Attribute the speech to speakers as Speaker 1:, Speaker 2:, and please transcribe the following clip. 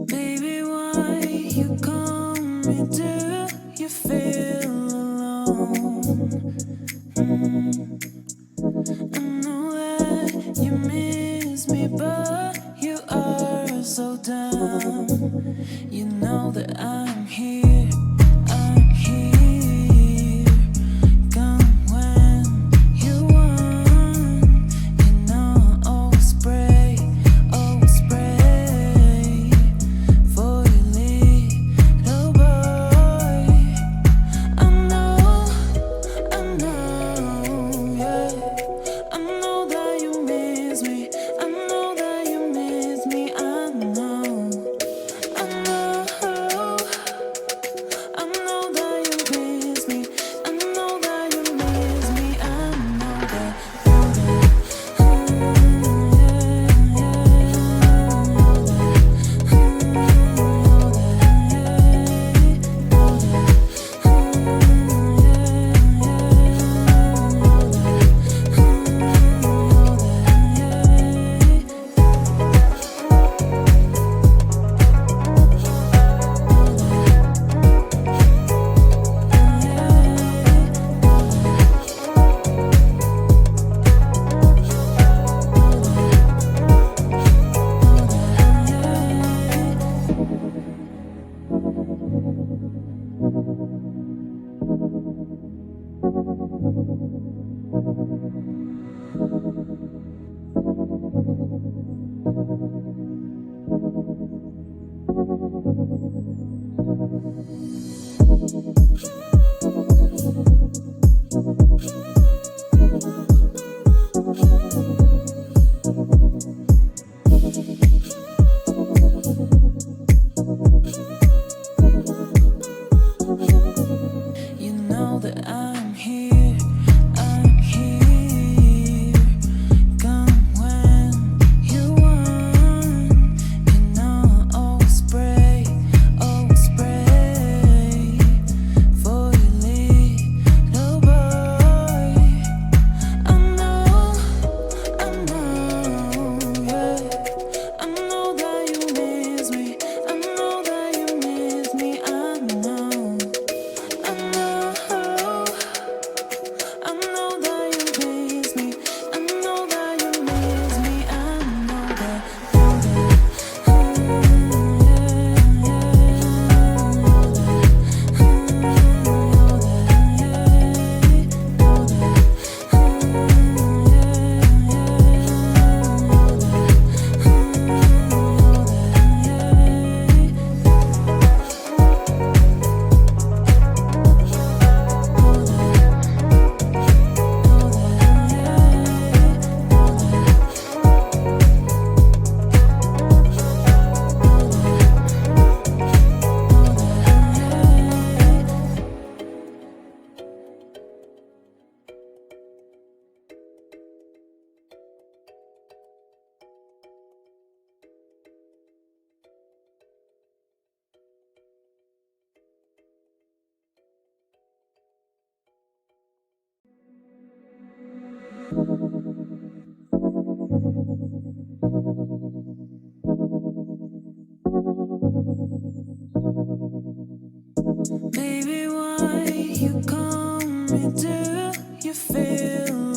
Speaker 1: Baby, why you call me? Do you feel alone? I know that you miss me, but you are so dumb. You know that I'm here, I'm here. Come when you want. You know I'll always pray for your little boy. I know, yeah. I know that you miss me. I know that you miss me. I know that you miss me. I know that you miss me. I know that. You know that I'm here, I'm here. Come when you want. You know I'll always pray for your little boy. I know, yeah. I know that you miss me. I know that you miss me. I know that you miss me. I know that you miss me. I know that. Baby, why you call me?